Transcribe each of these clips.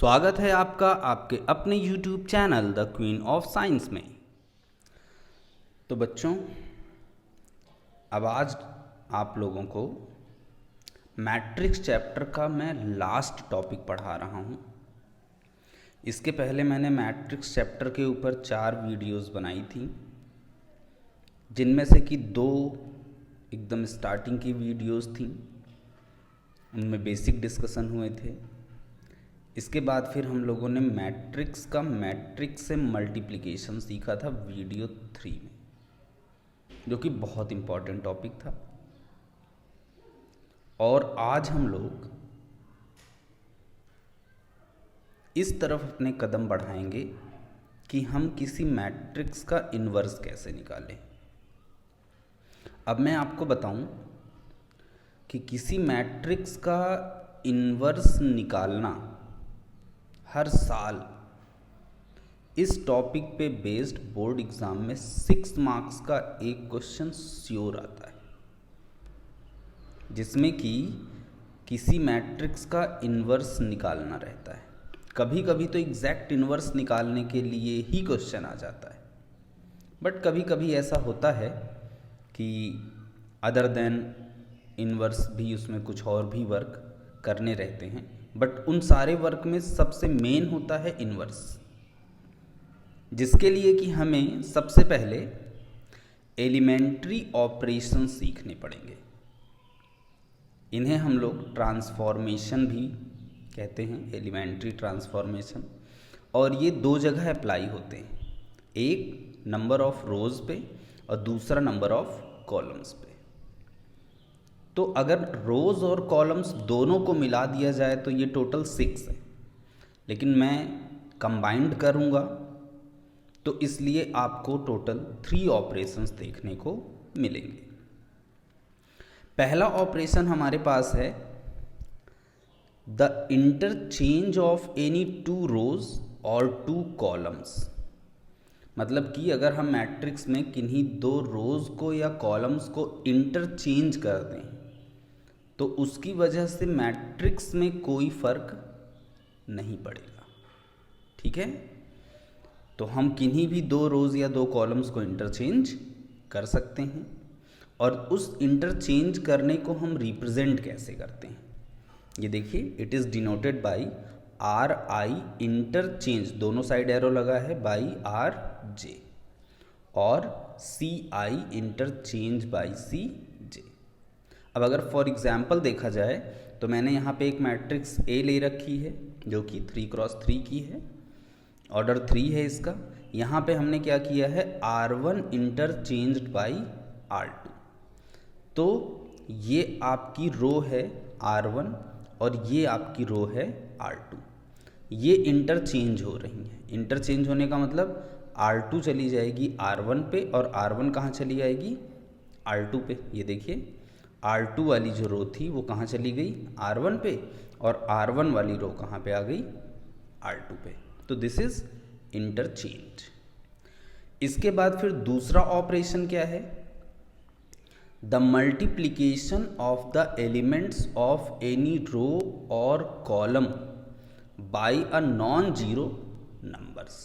स्वागत है आपका आपके अपने YouTube channel the queen of science में। तो बच्चों, अब आज आप लोगों को मैट्रिक्स चैप्टर का मैं लास्ट टॉपिक पढ़ा रहा हूँ। इसके पहले मैंने मैट्रिक्स चैप्टर के ऊपर 4 वीडियोस बनाई थी, जिनमें से कि 2 एकदम स्टार्टिंग की वीडियोस थी, उनमें बेसिक डिस्कशन हुए थे। इसके बाद फिर हम लोगों ने मैट्रिक्स से मल्टीप्लिकेशन सीखा था वीडियो 3 में, जो कि बहुत इम्पॉर्टेंट टॉपिक था। और आज हम लोग इस तरफ अपने कदम बढ़ाएंगे कि हम किसी मैट्रिक्स का इन्वर्स कैसे निकालें। अब मैं आपको बताऊं कि किसी मैट्रिक्स का इन्वर्स निकालना हर साल इस टॉपिक पे बेस्ड बोर्ड एग्जाम में 6 मार्क्स का एक क्वेश्चन श्योर आता है, जिसमें कि किसी मैट्रिक्स का इन्वर्स निकालना रहता है। कभी कभी तो एग्जैक्ट इन्वर्स निकालने के लिए ही क्वेश्चन आ जाता है, बट कभी कभी ऐसा होता है कि अदर देन इन्वर्स भी उसमें कुछ और भी वर्क करने रहते हैं, बट उन सारे वर्क में सबसे मेन होता है इन्वर्स, जिसके लिए कि हमें सबसे पहले एलिमेंट्री ऑपरेशन सीखने पड़ेंगे। इन्हें हम लोग ट्रांसफॉर्मेशन भी कहते हैं, एलिमेंट्री ट्रांसफॉर्मेशन। और ये 2 जगह अप्लाई होते हैं, एक नंबर ऑफ रोज पे और दूसरा नंबर ऑफ कॉलम्स पे। तो अगर रोज और कॉलम्स दोनों को मिला दिया जाए तो ये टोटल 6 है, लेकिन मैं कंबाइंड करूँगा तो इसलिए आपको टोटल 3 ऑपरेशंस देखने को मिलेंगे। पहला ऑपरेशन हमारे पास है द इंटरचेंज ऑफ एनी 2 रोज और 2 कॉलम्स। मतलब कि अगर हम मैट्रिक्स में किन्हीं 2 रोज को या कॉलम्स को इंटरचेंज कर दें तो उसकी वजह से मैट्रिक्स में कोई फर्क नहीं पड़ेगा। ठीक है, तो हम किन्हीं भी 2 रोज या 2 कॉलम्स को इंटरचेंज कर सकते हैं। और उस इंटरचेंज करने को हम रिप्रेजेंट कैसे करते हैं, ये देखिए, it is denoted by RI interchange, दोनों साइड एरो लगा है, बाई RJ, और CI इंटरचेंज बाई CJ। अब अगर फॉर एग्जाम्पल देखा जाए तो मैंने यहाँ पे एक मैट्रिक्स A ले रखी है जो कि 3x3 की है, ऑर्डर 3 है इसका। यहाँ पे हमने क्या किया है, R1 इंटरचेंज्ड बाई R2। तो ये आपकी रो है R1 और ये आपकी रो है R2। ये इंटरचेंज हो रही है। इंटरचेंज होने का मतलब R2 चली जाएगी R1 पे और R1 कहाँ चली जाएगी, R2 पे। ये देखिए, R2 वाली जो रो थी वो कहाँ चली गई, R1 पे, और R1 वाली रो कहाँ पे आ गई, R2 पे। तो दिस इज इंटरचेंज। इसके बाद फिर दूसरा ऑपरेशन क्या है, the multiplication of the elements of any row और column by a non zero numbers.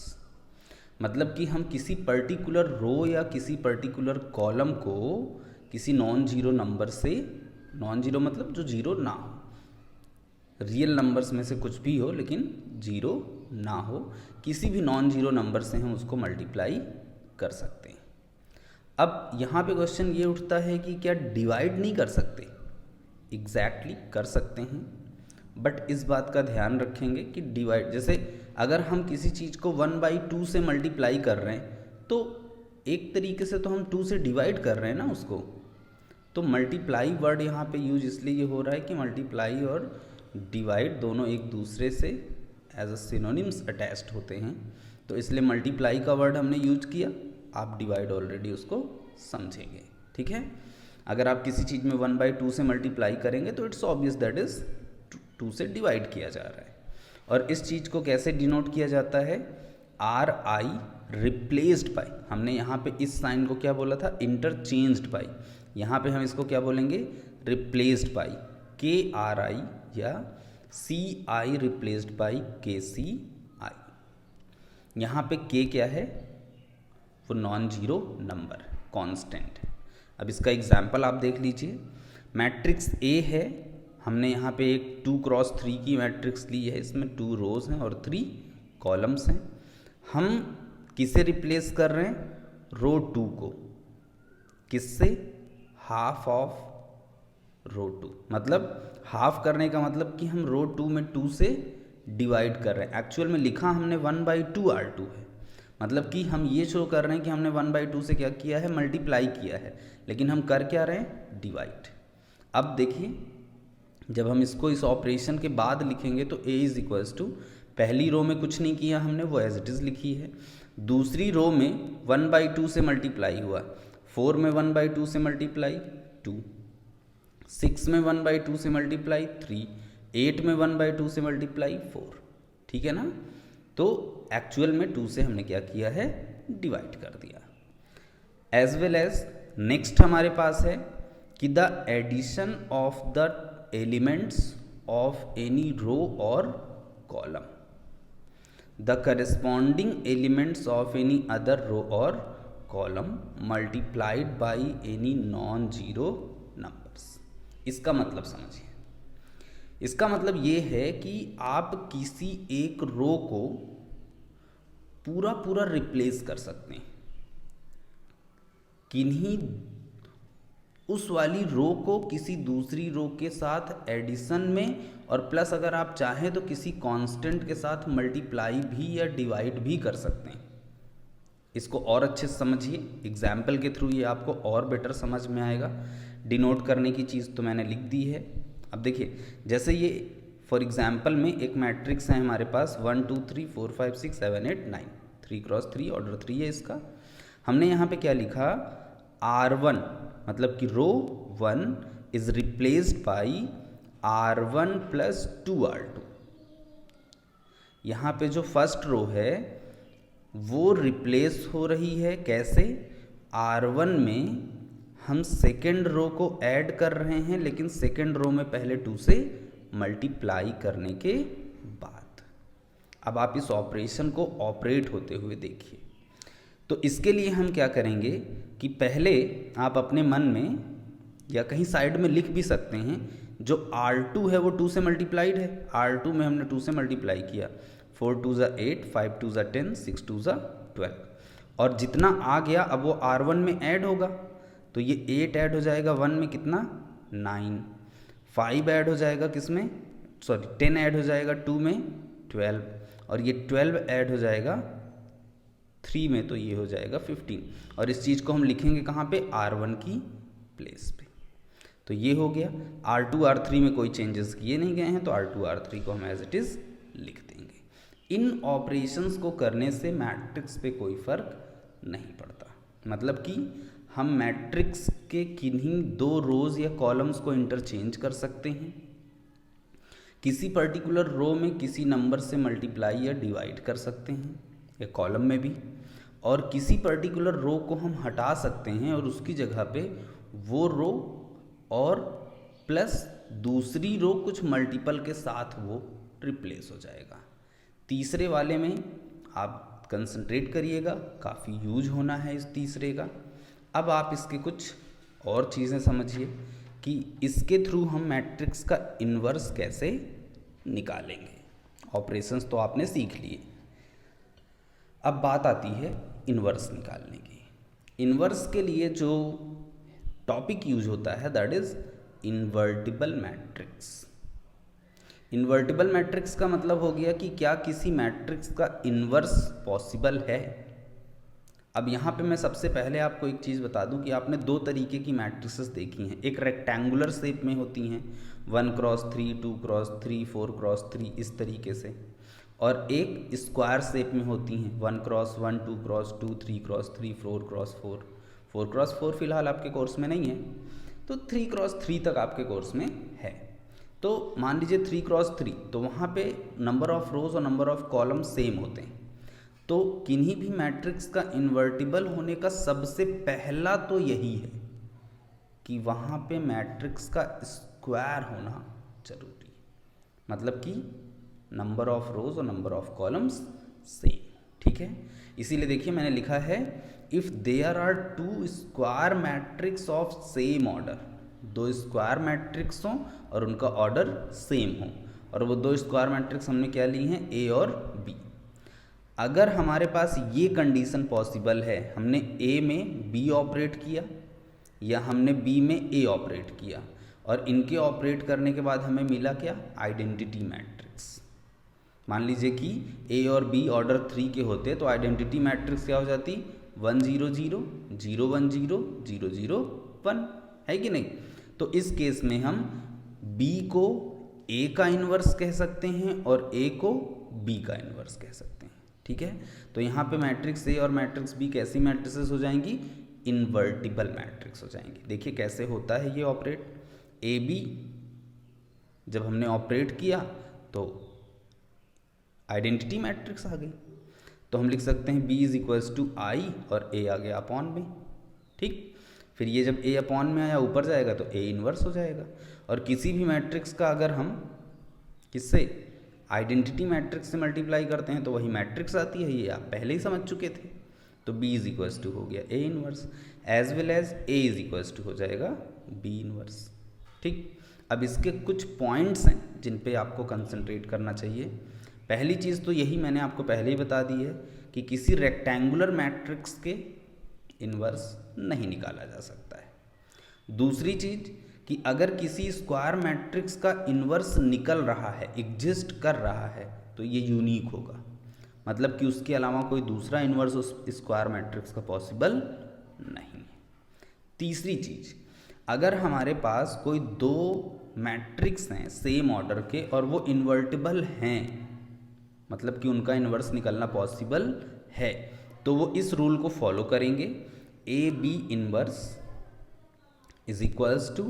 मतलब कि हम किसी पर्टिकुलर रो या किसी पर्टिकुलर कॉलम को किसी नॉन जीरो नंबर से, नॉन जीरो मतलब जो जीरो ना हो, रियल नंबर्स में से कुछ भी हो लेकिन जीरो ना हो, किसी भी नॉन जीरो नंबर से हम उसको मल्टीप्लाई कर सकते हैं। अब यहाँ पे क्वेश्चन ये उठता है कि क्या डिवाइड नहीं कर सकते? एग्जैक्टली कर सकते हैं, बट इस बात का ध्यान रखेंगे कि डिवाइड, जैसे अगर हम किसी चीज़ को 1/2 से मल्टीप्लाई कर रहे हैं तो एक तरीके से तो हम 2 से डिवाइड कर रहे हैं ना उसको। तो मल्टीप्लाई वर्ड यहाँ पे यूज इसलिए हो रहा है कि मल्टीप्लाई और डिवाइड दोनों एक दूसरे से एज अ सिनोनिम्स अटैच्ड होते हैं, तो इसलिए मल्टीप्लाई का वर्ड हमने यूज किया। आप डिवाइड ऑलरेडी उसको समझेंगे। ठीक है, अगर आप किसी चीज़ में 1/2 से मल्टीप्लाई करेंगे तो इट्स ऑब्वियस दैट इज 2 से डिवाइड किया जा रहा है। और इस चीज़ को कैसे डिनोट किया जाता है, RI रिप्लेस्ड बाई, हमने यहाँ पे इस साइन को क्या बोला था, इंटरचेंज्ड बाई, यहाँ पे हम इसको क्या बोलेंगे, रिप्लेस्ड बाई KRI या सी आई रिप्लेस्ड बाई के सी आई। यहाँ पे के क्या है, वो नॉन जीरो नंबर कांस्टेंट है। अब इसका एग्जाम्पल आप देख लीजिए, मैट्रिक्स ए है, हमने यहाँ पे एक 2x3 की मैट्रिक्स ली है, इसमें 2 रोज हैं और 3 कॉलम्स हैं। हम किसे रिप्लेस कर रहे हैं, रो 2 को, किससे, हाफ ऑफ रो 2। मतलब हाफ करने का मतलब कि हम रो 2 में 2 से डिवाइड कर रहे हैं। एक्चुअल में लिखा हमने 1/2 R2 है, मतलब कि हम ये शो कर रहे हैं कि हमने 1/2 से क्या किया है, मल्टीप्लाई किया है, लेकिन हम कर क्या रहे हैं, डिवाइड। अब देखिए, जब हम इसको इस ऑपरेशन के बाद लिखेंगे तो a इज इक्वल्स टू, पहली रो में कुछ नहीं किया हमने, वो एज इट इज़ लिखी है। दूसरी रो में 1/2 से मल्टीप्लाई हुआ, 4 में 1/2 से मल्टीप्लाई 2, 6 में 1/2 से मल्टीप्लाई 3, 8 में 1/2 से मल्टीप्लाई 4, ठीक है ना। तो एक्चुअल में 2 से हमने क्या किया है, डिवाइड कर दिया। एज वेल एज नेक्स्ट हमारे पास है कि the addition of the elements of any row और column, the corresponding elements of any other row और column multiplied by any non zero numbers. इसका मतलब समझिए, इसका मतलब ये है कि आप किसी एक रो को पूरा पूरा रिप्लेस कर सकते हैं, किन्हीं उस वाली रो को किसी दूसरी रो के साथ एडिशन में, और प्लस अगर आप चाहें तो किसी कांस्टेंट के साथ मल्टीप्लाई भी या डिवाइड भी कर सकते हैं। इसको और अच्छे से समझिए, एग्जाम्पल के थ्रू ये आपको और बेटर समझ में आएगा। डिनोट करने की चीज़ तो मैंने लिख दी है। अब देखिए, जैसे ये फॉर एग्जाम्पल में एक मैट्रिक्स है हमारे पास 1 2 3 4 5 6 7 8 9, 3x3 ऑर्डर 3 है इसका। हमने यहाँ पे क्या लिखा, R1 मतलब कि रो 1 is replaced by R1 plus 2R2। यहाँ पे जो फर्स्ट रो है वो रिप्लेस हो रही है कैसे, R1 में हम सेकेंड रो को ऐड कर रहे हैं, लेकिन सेकेंड रो में पहले 2 से मल्टीप्लाई करने के बाद। अब आप इस ऑपरेशन को ऑपरेट होते हुए देखिए। तो इसके लिए हम क्या करेंगे कि पहले आप अपने मन में या कहीं साइड में लिख भी सकते हैं, जो R2 है वो 2 से मल्टीप्लाइड है, R2 में हमने 2 से मल्टीप्लाई किया, 4 2 ज़ा 8, 5 2 ज़ा 10, 6 2 ज़ा 12, और जितना आ गया अब वो R1 में ऐड होगा, तो ये 8 ऐड हो जाएगा 1 में, कितना 9, 5 ऐड हो जाएगा किसमें, सॉरी 10 ऐड हो जाएगा 2 में 12, और ये 12 ऐड हो जाएगा 3 में, तो ये हो जाएगा 15। और इस चीज़ को हम लिखेंगे कहाँ पे, R1 की प्लेस पे। तो ये हो गया। R2 R3 में कोई चेंजेस किए नहीं गए हैं, तो R2 R3 को हम एज इट इज़ लिख देंगे। इन ऑपरेशंस को करने से मैट्रिक्स पे कोई फर्क नहीं पड़ता, मतलब कि हम मैट्रिक्स के किन्हीं 2 रोज या कॉलम्स को इंटरचेंज कर सकते हैं, किसी पर्टिकुलर रो में किसी नंबर से मल्टीप्लाई या डिवाइड कर सकते हैं, या कॉलम में भी, और किसी पर्टिकुलर रो को हम हटा सकते हैं और उसकी जगह पे वो रो और प्लस दूसरी रो कुछ मल्टीपल के साथ वो रिप्लेस हो जाएगा। तीसरे वाले में आप कंसंट्रेट करिएगा, काफ़ी यूज होना है इस तीसरे का। अब आप इसके कुछ और चीज़ें समझिए कि इसके थ्रू हम मैट्रिक्स का इन्वर्स कैसे निकालेंगे। ऑपरेशंस तो आपने सीख लिए, अब बात आती है इन्वर्स निकालने की। इन्वर्स के लिए जो टॉपिक यूज होता है that is invertible matrix. Invertible matrix का मतलब हो गया कि क्या किसी मैट्रिक्स का इन्वर्स पॉसिबल है। अब यहाँ पे मैं सबसे पहले आपको एक चीज़ बता दूं कि आपने 2 तरीके की मैट्रिक्सेस देखी हैं, एक रेक्टेंगुलर शेप में होती हैं 1x3, 2x3, 4x3 इस तरीके से, और एक स्क्वायर शेप में होती हैं 1x1, 2x2, 3x3, 4x4। 4x4 फिलहाल आपके कोर्स में नहीं है, तो 3x3 तक आपके कोर्स में है। तो मान लीजिए 3x3, तो वहाँ पे नंबर ऑफ रोज और नंबर ऑफ कॉलम सेम होते हैं। तो किन्हीं भी मैट्रिक्स का इन्वर्टिबल होने का सबसे पहला तो यही है कि वहाँ पे मैट्रिक्स का स्क्वायर होना जरूरी है। मतलब कि नंबर ऑफ रोज और नंबर ऑफ कॉलम्स सेम, ठीक है। इसीलिए देखिए मैंने लिखा है if there are two square matrix of same order, दो स्क्वायर मैट्रिक्स हों और उनका ऑर्डर सेम हो, और वो दो स्क्वायर मैट्रिक्स हमने क्या ली हैं, ए और बी। अगर हमारे पास ये कंडीशन पॉसिबल है, हमने ए में बी ऑपरेट किया या हमने बी में ए ऑपरेट किया और इनके ऑपरेट करने के बाद हमें मिला क्या, आइडेंटिटी मैट्रिक्स। मान लीजिए कि ए और बी ऑर्डर 3 के होते तो आइडेंटिटी मैट्रिक्स क्या हो जाती, 1 0 0 0 1 0 0 0 1, है कि नहीं। तो इस केस में हम बी को ए का इन्वर्स कह सकते हैं और ए को बी का इन्वर्स कह सकते हैं, ठीक है। तो यहाँ पे मैट्रिक्स ए और मैट्रिक्स बी कैसी मैट्रिसेस हो जाएंगी, इन्वर्टिबल मैट्रिक्स हो जाएंगी। देखिए कैसे होता है ये ऑपरेट, ए बी जब हमने ऑपरेट किया तो आइडेंटिटी मैट्रिक्स आ गई, तो हम लिख सकते हैं बी इज इक्वल्स टू आई और ए आ गया अपॉन में, ठीक। फिर ये जब ए अपॉन में आया ऊपर जाएगा तो ए इन्वर्स हो जाएगा। और किसी भी मैट्रिक्स का अगर हम किससे, आइडेंटिटी मैट्रिक्स से मल्टीप्लाई करते हैं तो वही मैट्रिक्स आती है, ये आप पहले ही समझ चुके थे। तो बी इज इक्वल्स टू हो गया A inverse, as well as A is equals to हो जाएगा बी इन्वर्स, ठीक। अब इसके कुछ पॉइंट्स हैं जिन पे आपको कंसंट्रेट करना चाहिए। पहली चीज़ तो यही मैंने आपको पहले ही बता दी है कि किसी रेक्टेंगुलर मैट्रिक्स के इन्वर्स नहीं निकाला जा सकता है। दूसरी चीज़ कि अगर किसी स्क्वायर मैट्रिक्स का इन्वर्स निकल रहा है, एग्जिस्ट कर रहा है, तो ये यूनिक होगा, मतलब कि उसके अलावा कोई दूसरा इन्वर्स उस स्क्वायर मैट्रिक्स का पॉसिबल नहीं है। तीसरी चीज़, अगर हमारे पास कोई दो मैट्रिक्स हैं सेम ऑर्डर के और वो इन्वर्टिबल हैं, मतलब कि उनका इन्वर्स निकलना पॉसिबल है, तो वो इस रूल को फॉलो करेंगे, A B inverse is equals to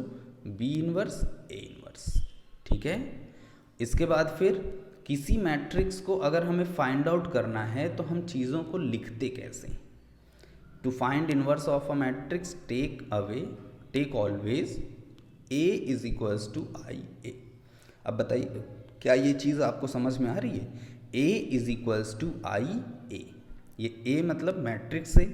B inverse A inverse, ठीक है। इसके बाद फिर किसी मैट्रिक्स को अगर हमें फाइंड आउट करना है तो हम चीज़ों को लिखते कैसे, to find inverse of a matrix take always A is equals to I A. अब बताइए क्या ये चीज़ आपको समझ में आ रही है, ए इज इक्वल्स टू आई ए, ये ए मतलब मैट्रिक्स है,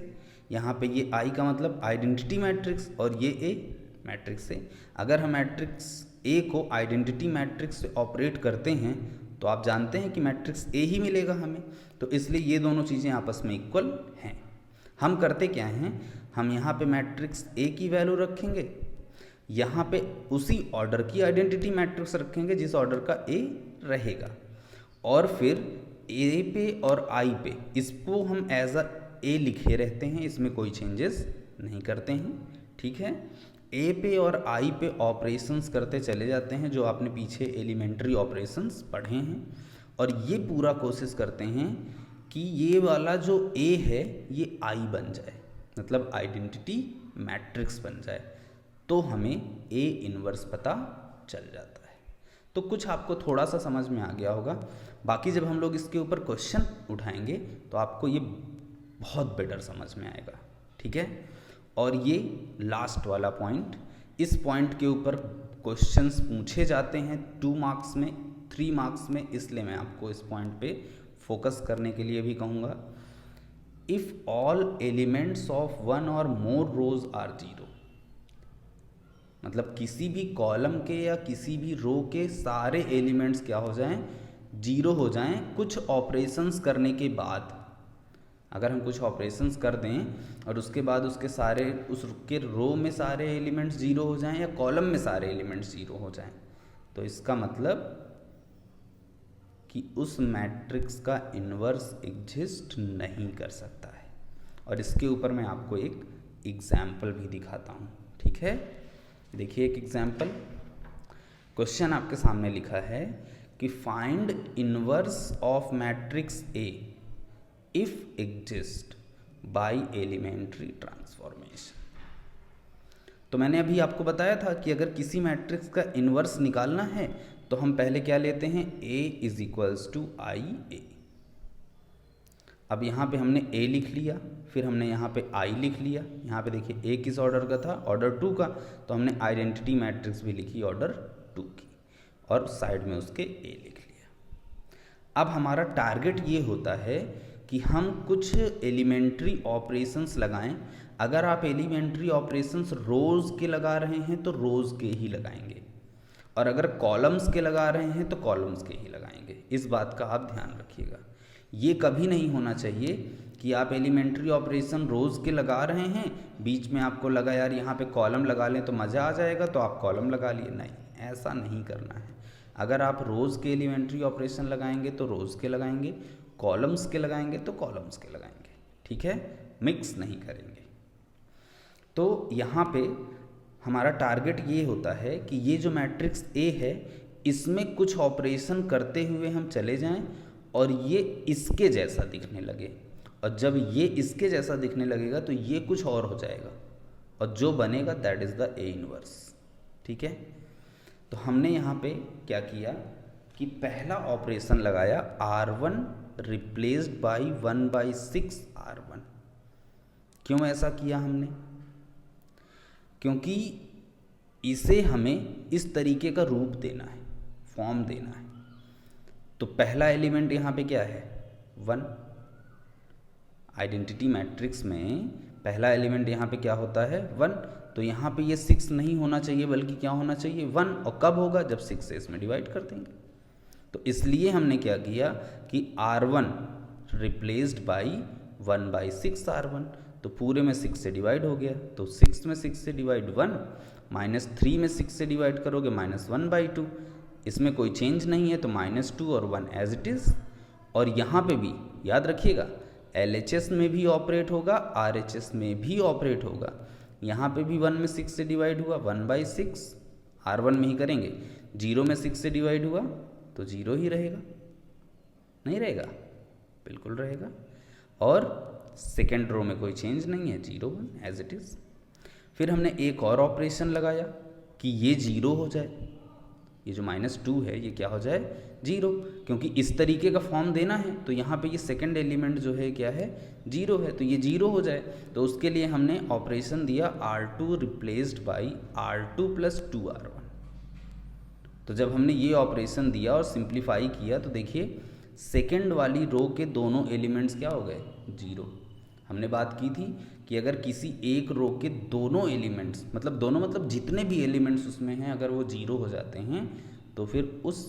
यहाँ पे ये आई का मतलब आइडेंटिटी मैट्रिक्स और ये ए मैट्रिक्स है। अगर हम मैट्रिक्स ए को आइडेंटिटी मैट्रिक्स से ऑपरेट करते हैं तो आप जानते हैं कि मैट्रिक्स ए ही मिलेगा हमें, तो इसलिए ये दोनों चीज़ें आपस में इक्वल हैं। हम करते क्या हैं, हम यहाँ पे मैट्रिक्स ए की वैल्यू रखेंगे, यहाँ पे उसी ऑर्डर की आइडेंटिटी मैट्रिक्स रखेंगे जिस ऑर्डर का ए रहेगा, और फिर ए पे और आई पे इसको हम एज अ ए लिखे रहते हैं, इसमें कोई चेंजेस नहीं करते हैं, ठीक है। ए पे और आई पे ऑपरेशंस करते चले जाते हैं जो आपने पीछे एलिमेंट्री ऑपरेशंस पढ़े हैं, और ये पूरा कोशिश करते हैं कि ये वाला जो ए है ये आई बन जाए, मतलब आइडेंटिटी मैट्रिक्स बन जाए, तो हमें ए इन्वर्स पता चल जाता है। तो कुछ आपको थोड़ा सा समझ में आ गया होगा, बाकी जब हम लोग इसके ऊपर क्वेश्चन उठाएंगे तो आपको ये बहुत बेटर समझ में आएगा, ठीक है। और ये लास्ट वाला पॉइंट, इस पॉइंट के ऊपर क्वेश्चंस पूछे जाते हैं 2 मार्क्स में, 3 मार्क्स में, इसलिए मैं आपको इस पॉइंट पे फोकस करने के लिए भी कहूँगा। If all elements of one और मोर रोज आर जीरो, मतलब किसी भी कॉलम के या किसी भी रो के सारे एलिमेंट्स क्या हो जाएं, जीरो हो जाएं कुछ ऑपरेशंस करने के बाद। अगर हम कुछ ऑपरेशंस कर दें और उसके बाद उसके सारे उसके रो में सारे एलिमेंट्स जीरो हो जाएं या कॉलम में सारे एलिमेंट्स जीरो हो जाएं, तो इसका मतलब कि उस मैट्रिक्स का इन्वर्स एग्जिस्ट नहीं कर सकता है। और इसके ऊपर मैं आपको एक एग्जाम्पल भी दिखाता हूँ, ठीक है। देखिए एक एग्जाम्पल, क्वेश्चन आपके सामने लिखा है कि find inverse of matrix A if exist by elementary transformation. तो मैंने अभी आपको बताया था कि अगर किसी मैट्रिक्स का इन्वर्स निकालना है तो हम पहले क्या लेते हैं, ए is equals to I A. अब यहाँ पे हमने ए लिख लिया, फिर हमने यहाँ पे आई लिख लिया, यहाँ पे देखिए ए किस ऑर्डर का था, ऑर्डर 2 का, तो हमने आइडेंटिटी मैट्रिक्स भी लिखी ऑर्डर 2 की। और साइड में उसके ए लिख लिया। अब हमारा टारगेट ये होता है कि हम कुछ एलिमेंट्री ऑपरेशंस लगाएं। अगर आप एलिमेंट्री ऑपरेशंस रोज़ के लगा रहे हैं तो रोज़ के ही लगाएंगे, और अगर कॉलम्स के लगा रहे हैं तो कॉलम्स के ही लगाएंगे। इस बात का आप ध्यान रखिएगा। ये कभी नहीं होना चाहिए कि आप एलिमेंट्री ऑपरेशन रोज़ के लगा रहे हैं, बीच में आपको लगा यार यहाँ पे कॉलम लगा लें तो मज़ा आ जाएगा, तो आप कॉलम लगा लिए। नहीं, ऐसा नहीं करना है। अगर आप रोज़ के एलिमेंट्री ऑपरेशन लगाएंगे तो रोज़ के लगाएंगे, कॉलम्स के लगाएंगे तो कॉलम्स के लगाएंगे, ठीक है, मिक्स नहीं करेंगे। तो यहाँ पे हमारा टारगेट ये होता है कि ये जो मैट्रिक्स ए है इसमें कुछ ऑपरेशन करते हुए हम चले जाएं और ये इसके जैसा दिखने लगे, और जब ये इसके जैसा दिखने लगेगा तो ये कुछ और हो जाएगा, और जो बनेगा that is the A inverse, ठीक है। तो हमने यहाँ पे क्या किया कि पहला ऑपरेशन लगाया R1 रिप्लेस्ड बाई 1/6 R1। क्यों ऐसा किया हमने? क्योंकि इसे हमें इस तरीके का रूप देना है, फॉर्म देना है। तो पहला एलिमेंट यहाँ पे क्या है? 1। आइडेंटिटी मैट्रिक्स में पहला एलिमेंट यहाँ पे क्या होता है? 1। तो यहाँ पे ये 6 नहीं होना चाहिए, बल्कि क्या होना चाहिए? 1। और कब होगा? जब 6 से इसमें डिवाइड कर देंगे। तो इसलिए हमने क्या किया कि R1 रिप्लेस्ड बाई 1/6 R1। तो पूरे में 6 से डिवाइड हो गया, तो 6 में 6 से डिवाइड 1, -3 में 6 से डिवाइड करोगे -1/2। इसमें कोई चेंज नहीं है, तो -2 और 1 एज इट इज़। और यहाँ पे भी याद रखिएगा, LHS में भी ऑपरेट होगा, RHS में भी ऑपरेट होगा। यहाँ पे भी 1 में 6 से डिवाइड हुआ, 1/6 R1 में ही करेंगे। 0 में 6 से डिवाइड हुआ तो 0 ही रहेगा, नहीं रहेगा? बिल्कुल रहेगा। और सेकेंड रो में कोई चेंज नहीं है, 0 1 एज इट इज़। फिर हमने एक और ऑपरेशन लगाया कि ये 0 हो जाए, ये जो -2 है ये क्या हो जाए? 0, क्योंकि इस तरीके का फॉर्म देना है। तो यहाँ पे ये सेकंड एलिमेंट जो है क्या है? 0 है, तो ये 0 हो जाए। तो उसके लिए हमने ऑपरेशन दिया R2 replaced by R2 + 2R1। तो जब हमने ये ऑपरेशन दिया और सिंप्लीफाई किया तो देखिए सेकंड वाली रो के दोनों एलिमेंट्स क्या हो गए? 0। हमने बात की थी कि अगर किसी एक रो के दोनों एलिमेंट्स, मतलब जितने भी एलिमेंट्स उसमें हैं, अगर वो 0 हो जाते हैं तो फिर उस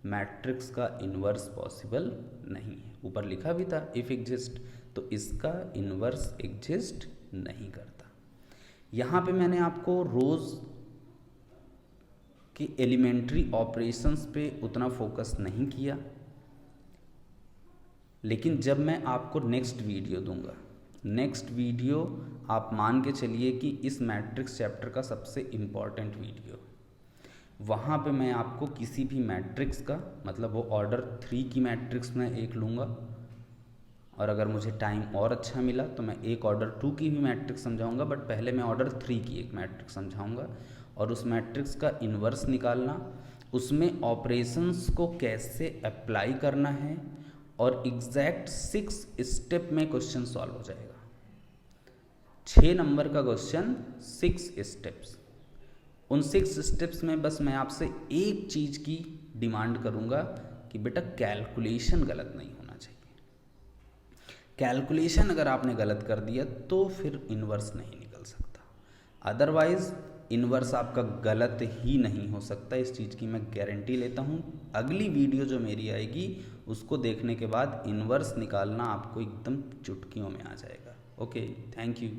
मैट्रिक्स का इन्वर्स पॉसिबल नहीं है। ऊपर लिखा भी था इफ़ एग्जिस्ट, तो इसका इन्वर्स एग्जिस्ट नहीं करता। यहाँ पे मैंने आपको रोज़ के एलिमेंट्री ऑपरेशंस पे उतना फोकस नहीं किया, लेकिन जब मैं आपको नेक्स्ट वीडियो दूंगा, नेक्स्ट वीडियो आप मान के चलिए कि इस मैट्रिक्स चैप्टर का सबसे इम्पॉर्टेंट वीडियो, वहाँ पे मैं आपको किसी भी मैट्रिक्स का, मतलब वो ऑर्डर 3 की मैट्रिक्स में एक लूँगा, और अगर मुझे टाइम और अच्छा मिला तो मैं एक ऑर्डर 2 की भी मैट्रिक्स समझाऊंगा, बट पहले मैं ऑर्डर 3 की एक मैट्रिक्स समझाऊंगा। और उस मैट्रिक्स का इन्वर्स निकालना, उसमें ऑपरेशंस को कैसे अप्लाई करना है, और एग्जैक्ट 6 स्टेप में क्वेश्चन सॉल्व हो जाएगा। 6 नंबर का क्वेश्चन, 6 स्टेप्स। उन 6 स्टेप्स में बस मैं आपसे एक चीज़ की डिमांड करूँगा कि बेटा कैलकुलेशन गलत नहीं होना चाहिए। कैलकुलेशन अगर आपने गलत कर दिया तो फिर इन्वर्स नहीं निकल सकता, अदरवाइज़ इन्वर्स आपका गलत ही नहीं हो सकता। इस चीज़ की मैं गारंटी लेता हूँ। अगली वीडियो जो मेरी आएगी उसको देखने के बाद इन्वर्स निकालना आपको एकदम चुटकियों में आ जाएगा। Okay, thank you.